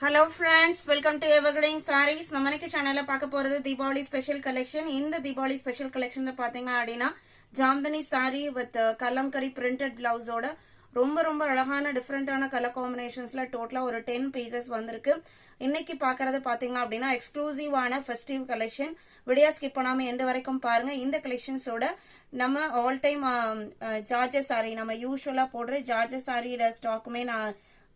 Hello friends, welcome to Evergreen Sarees. நம்ம இன்னைக்கு சேனல்ல பார்க்க போறது தீபாவளி ஸ்பெஷல் கலெக்ஷன். இந்த தீபாவளி ஸ்பெஷல் கலெக்ஷன்ல பாத்தீங்க அப்படின்னா ஜாம்தனி சாரி வித் கலம்கரி பிரிண்டட் பிளவுஸோட ரொம்ப அழகான டிஃப்ரெண்டான கலர் காம்பினேஷன்ஸ்ல டோட்டலா ஒரு 10 பீசஸ் வந்திருக்கு. இன்னைக்கு பாக்குறது பாத்தீங்க அப்படின்னா எக்ஸ்க்ளூசிவான ஃபெஸ்டிவ் கலெக்ஷன். வீடியோ ஸ்கிப் பண்ணாம எண்ட் வரைக்கும் பாருங்க. இந்த கலெக்ஷன்ஸோட நம்ம ஆல் டைம் ஜார்ஜர் சாரி, நம்ம யூஸ்வலா போடுற ஜார்ஜர் சாரியோட ஸ்டாக்குமே நான்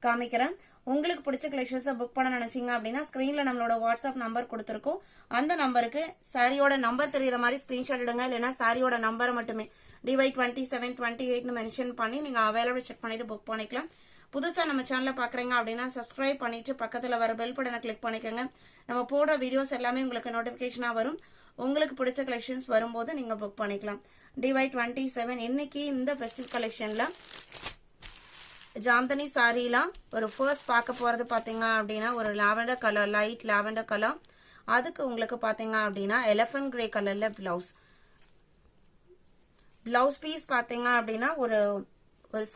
காமிக்கிறேன். உங்களுக்கு பிடிச்ச கலெக்ஷன்ஸை புக் பண்ண நினைச்சீங்க அப்படின்னா ஸ்கிரீன்ல நம்மளோட வாட்ஸ்அப் நம்பர் கொடுத்துருக்கோம். அந்த நம்பருக்கு சாரியோட நம்பர் தெரியுற மாதிரி ஸ்கிரீன்ஷாட் எடுங்க. இல்லைன்னா சாரியோட நம்பரை மட்டுமே DY27 28 மென்ஷன் பண்ணி நீங்க அவைலபிள் செக் பண்ணிட்டு புக் பண்ணிக்கலாம். புதுசா நம்ம சேனலை பாக்குறீங்க அப்படின்னா சப்ஸ்கிரைப் பண்ணிட்டு பக்கத்துல வர பெல் பட்டனை கிளிக் பண்ணிக்கோங்க. நம்ம போடுற வீடியோஸ் எல்லாமே உங்களுக்கு நோட்டிபிகேஷனா வரும். உங்களுக்கு பிடிச்ச கலெக்ஷன்ஸ் வரும்போது நீங்க புக் பண்ணிக்கலாம். DY27 இன்னைக்கு இந்த ஃபெஸ்டிவ் கலெக்ஷன்ல ஜாம்தனி சாரிலாம் ஒரு ஃபர்ஸ்ட் பார்க்க போறது பாத்தீங்க அப்படின்னா ஒரு lavender colour, light lavender colour. அதுக்கு உங்களுக்கு பாத்தீங்க அப்படின்னா எலிஃபண்ட் கிரே கலர்ல பிளவுஸ் பீஸ் பாத்தீங்க அப்படின்னா ஒரு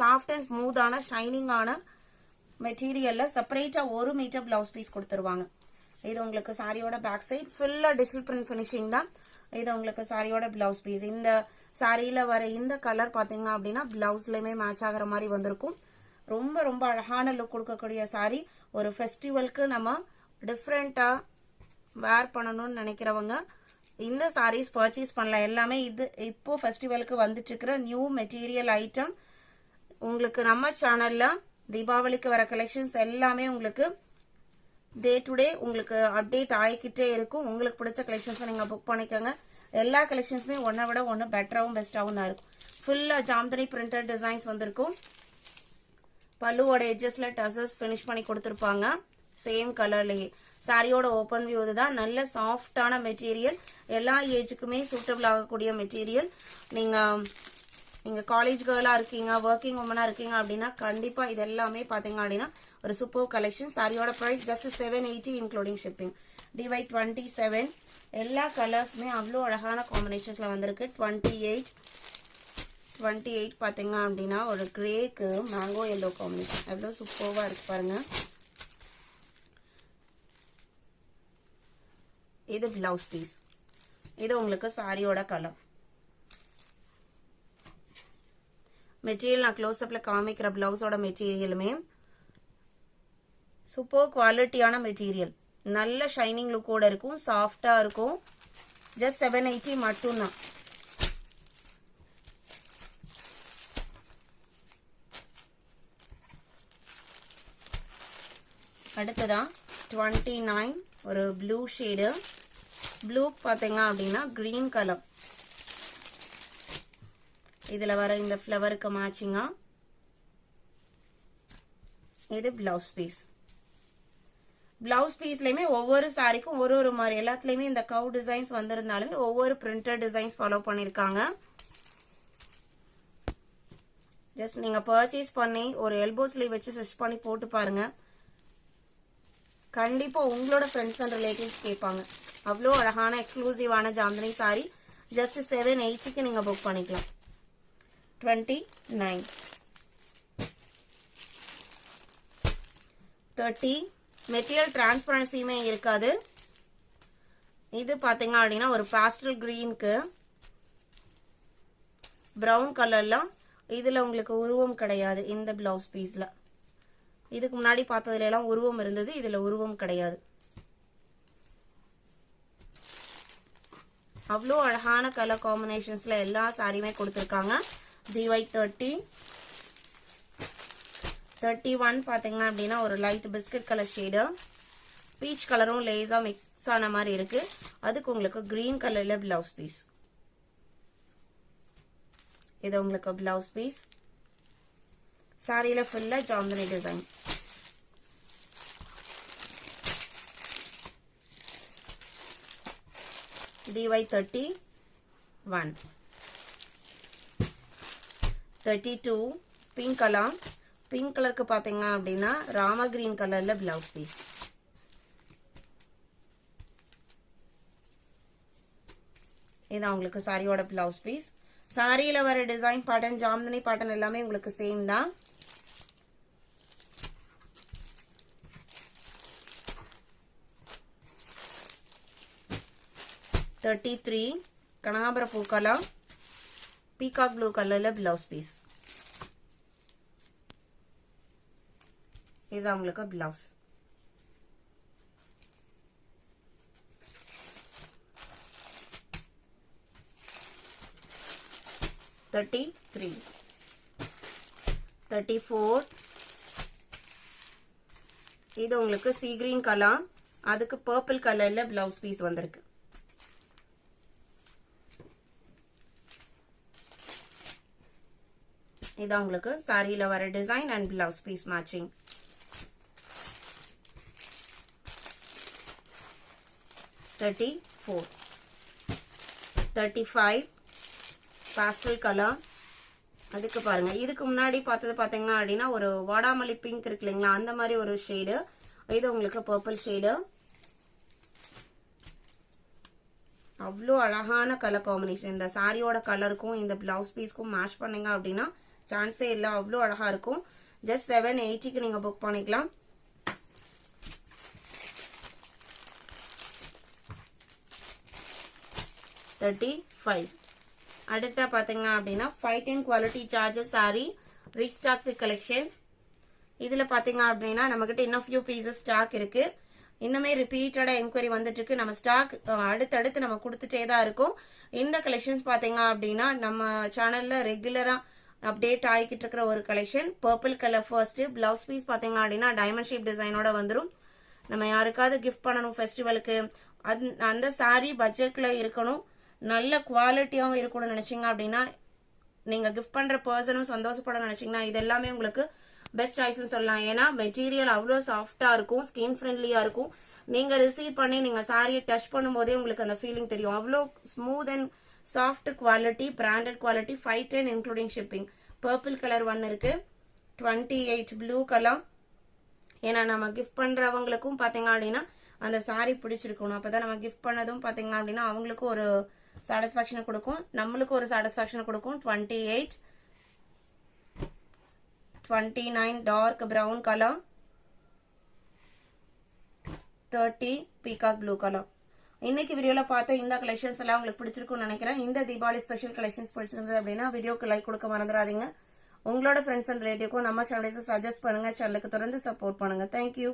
சாஃப்ட் அண்ட் ஸ்மூத்தான ஷைனிங்கான மெட்டீரியல்ல செப்பரேட்டா 1 மீட்டர் பிளவுஸ் பீஸ் கொடுத்துருவாங்க. இது உங்களுக்கு சாரியோட பேக் சைட் ஃபுல்லா டிஜிட்டல் பிரிண்ட் பினிஷிங் தான். இது உங்களுக்கு சாரியோட பிளவுஸ் பீஸ். இந்த சாரியில வர இந்த கலர் பாத்தீங்க அப்படின்னா பிளவுஸ்லயுமே மேட்ச் ஆகிற மாதிரி வந்திருக்கும். ரொம்ப அழகான லுக் கொடுக்கக்கூடிய சாரி. ஒரு ஃபெஸ்டிவலுக்கு நம்ம டிஃப்ரெண்டா வேர் பண்ணணும்னு நினைக்கிறவங்க இந்த சாரீஸ் பர்ச்சேஸ் பண்ணலாம். எல்லாமே இது இப்போ ஃபெஸ்டிவலுக்கு வந்துட்டு இருக்கிற நியூ மெட்டீரியல் ஐட்டம். உங்களுக்கு நம்ம சேனல்ல தீபாவளிக்கு வர கலெக்ஷன்ஸ் எல்லாமே உங்களுக்கு டே டு டே உங்களுக்கு அப்டேட் ஆகிக்கிட்டே இருக்கும். உங்களுக்கு பிடிச்ச கலெக்ஷன்ஸை நீங்க புக் பண்ணிக்கோங்க. எல்லா கலெக்ஷன்ஸுமே ஒன்றை விட ஒன்று பெட்டராகவும் பெஸ்டாகவும் தான் இருக்கும். ஃபுல்லா ஜாம்தனி பிரிண்டட் டிசைன்ஸ் வந்திருக்கும். பல்லுவோட எட்ஜஸ்ல டசல்ஸ் ஃபினிஷ் பண்ணி கொடுத்துருப்பாங்க சேம் கலர்லயே. சாரியோட ஓப்பன் வியூ இதுதான். நல்ல சாஃப்டான மெட்டீரியல், எல்லா ஏஜுக்குமே சூட்டபிள் ஆகக்கூடிய மெட்டீரியல். நீங்க காலேஜ் கேர்லா இருக்கீங்க, ஒர்க்கிங் உமனா இருக்கீங்க அப்படின்னா கண்டிப்பா இது எல்லாமே பாத்தீங்க அப்படின்னா ஒரு சூப்பர் கலெக்ஷன். சாரியோட price just 780 including shipping. DY27 எல்லா கலர்ஸுமே அவ்வளோ அழகான காம்பினேஷன்ஸ்ல வந்திருக்கு. 28 பாத்தீங்க அப்படின்னா ஒரு கிரேக்கு மேங்கோ எல்லோ காம்பினேஷன் எவ்வளோ சூப்பர்வா இருக்கு பாருங்க. இது பிளவுஸ் பீஸ். இது உங்களுக்கு சாரியோட கலர். மெட்டீரியல் நான் க்ளோஸ்அப்ல காமிக்கிற பிளவுஸோட மெட்டீரியலுமே சூப்பர் குவாலிட்டியான மெட்டீரியல். நல்ல ஷைனிங் லுக்கோட இருக்கும், சாஃப்டா இருக்கும். ஜஸ்ட் 780 மட்டும்தான். அடுத்ததான் 29 ஒரு ப்ளூ ஷேடு. ப்ளூ பாத்தீங்க அப்படின்னா கிரீன் கலர். இதுல வர இந்த ஃப்ளவருக்கு மேட்சிங்கா இது பிளவுஸ் பீஸ். பிளவுஸ் பீஸ்லயுமே ஒவ்வொரு சாரிக்கும் ஒரு மாதிரி, எல்லாத்துலயுமே இந்த கவ் டிசைன்ஸ் வந்திருந்தாலுமே ஒவ்வொரு பிரிண்டட் டிசைன்ஸ் ஃபாலோ பண்ணிருக்காங்க. ஜஸ்ட் நீங்க பர்ச்சேஸ் பண்ணி ஒரு எல்போ ஸ்லீவ் வச்சு ஸ்டிச் பண்ணி போட்டு பாருங்க. கண்டிப்பா உங்களோட ஃப்ரெண்ட்ஸ் அண்ட் ரிலேட்டிவ்ஸ் கேட்பாங்க. அவ்வளோ அழகான எக்ஸ்க்ளூசிவான ஜாம்தனி சாரி ஜஸ்ட் 780க்கு நீங்க புக் பண்ணிக்கலாம். 29 30 மெட்டீரியல் டிரான்ஸ்பரன்சியுமே இருக்காது. இது பாத்தீங்க அப்படின்னா ஒரு பாஸ்டல் கிரீனுக்கு பிரவுன் கலர்ல. இதுல உங்களுக்கு உருவம் கிடையாது இந்த பிளவுஸ் பீஸ்ல. இதுக்கு முன்னாடி பார்த்ததுல எல்லாம் உருவம் இருந்தது, இதுல உருவம் கிடையாது. அவ்வளோ அழகான கலர் காம்பினேஷன்ஸ்ல எல்லா சாரியுமே கொடுத்துருக்காங்க. DY30 31 பாத்தீங்க அப்படின்னா ஒரு light biscuit colour shade. Beach கலரும் லேசா மிக்ஸ் ஆன மாதிரி இருக்கு. அதுக்கு உங்களுக்கு கிரீன் கலர்ல பிளவுஸ் பீஸ். இது உங்களுக்கு பிளவுஸ் பீஸ். சாரியில ஃபுல்லா Jamdani design. DY31 32 pink colour. Pink கலருக்கு பாத்தீங்க அப்படின்னா ராம கிரீன் கலர்ல பிளவுஸ் பீஸ். இது உங்களுக்கு சாரியோட பிளவுஸ் பீஸ். சாரியில வர டிசைன் பேட்டர்ன், ஜாம்தனி பேட்டர்ன் எல்லாமே உங்களுக்கு சேம் தான். 33 கனகாம்பர பூ கலர் பீகாக் ப்ளூ கலர்ல பிளவுஸ் பீஸ். இது உங்களுக்கு பிளவுஸ். $33, $34. இது உங்களுக்கு சீ கிரீன் கலர், அதுக்கு பர்பிள் கலர்ல பிளவுஸ் பீஸ் வந்திருக்கு. இது உங்களுக்கு சாரியில வர design and blouse piece matching. $34, $35 pastel colour. அதுக்கு பாருங்க, இதுக்கு முன்னாடி பார்த்தது பாத்தீங்க அப்படின்னா ஒரு வாடாமல்லி பிங்க் இருக்கு இல்லைங்களா, அந்த மாதிரி ஒரு ஷேடு. இது உங்களுக்கு பர்பிள் ஷேடு. அவ்வளோ அழகான கலர் காம்பினேஷன். இந்த சாரியோட கலருக்கும் இந்த பிளவுஸ் பீஸ்க்கும் மேட்ச் பண்ணீங்க அப்படின்னா சான்ஸே இல்லை, அவ்வளோ அழகா இருக்கும். ஜஸ்ட் 780க்கு நீங்க புக் பண்ணிக்கலாம். $35. அடுத்த பாத்தீங்க அப்படின்னா 510 quality charges sorry restock collection. இதுல பாத்தீங்க அப்படின்னா நம்ம கிட்ட இன்னும் ஃபியூ பீசஸ் ஸ்டாக் இருக்கு. இன்னுமே ரிப்பீட்டடா என்கொயரி வந்துட்டு இருக்கு. நம்ம ஸ்டாக் அடுத்தடுத்து நம்ம கொடுத்துட்டே தான் இருக்கும். இந்த கலெக்ஷன்ஸ் பாத்தீங்க அப்படின்னா நம்ம சேனல்ல ரெகுலரா அப்டேட் ஆகிக்கிட்டு இருக்கிற ஒரு collection. Purple colour first blouse piece பாத்தீங்க அப்படின்னா டைமண்ட் ஷேப் டிசைனோட வந்துடும். நம்ம யாருக்காவது கிஃப்ட் பண்ணணும் ஃபெஸ்டிவலுக்கு, அந்த சாரி பட்ஜெட்ல இருக்கணும், நல்ல குவாலிட்டியாகவும் இருக்கணும்னு நினைச்சீங்க அப்படின்னா, நீங்க கிஃப்ட் பண்ற பர்சனும் சந்தோஷப்பட நினைச்சீங்கன்னா இது எல்லாமே உங்களுக்கு பெஸ்ட் சாய்ஸ்னு சொல்லலாம். ஏன்னா மெட்டீரியல் அவ்வளோ சாஃப்டா இருக்கும், ஸ்கின் ஃப்ரெண்ட்லியா இருக்கும். நீங்க ரிசீவ் பண்ணி நீங்க சாரியை டச் பண்ணும்போதே உங்களுக்கு அந்த ஃபீலிங் தெரியும். அவ்வளோ smooth and soft quality, branded quality. 510 including shipping. Purple colour one இருக்கு. 28 ப்ளூ கலர். ஏன்னா நம்ம கிஃப்ட் பண்றவங்களுக்கும் பாத்தீங்க அப்படின்னா அந்த சாரி பிடிச்சிருக்கணும். அப்பதான் நம்ம கிஃப்ட் பண்ணதும் பாத்தீங்க அப்படின்னா அவங்களுக்கும் ஒரு சாட்டிஸ்பாக்சன் கொடுக்கும், நம்மளுக்கு ஒரு சாட்டிஸ்பாக்சன் கொடுக்கும். 28, 29 dark brown colour, 30 peacock blue colour. இன்னைக்கு வீடியோல பார்த்த இந்த கலெக்ஷன்ஸ் எல்லாம் உங்களுக்கு பிடிச்சிருக்கும்னு நினைக்கிறேன். இந்த தீபாவளி ஸ்பெஷல் கலெக்ஷன்ஸ் பிடிச்சிருந்தது அப்படின்னா வீடியோக்கு லைக் கொடுக்க மறந்துடாதீங்க. உங்களோட ஃப்ரெண்ட்ஸ் அண்ட் ரிலேட்டிவ்க்கும் நம்ம சேனலை சஜஸ்ட் பண்ணுங்க. சேனலுக்கு தொடர்ந்து சப்போர்ட் பண்ணுங்க. தேங்க்யூ.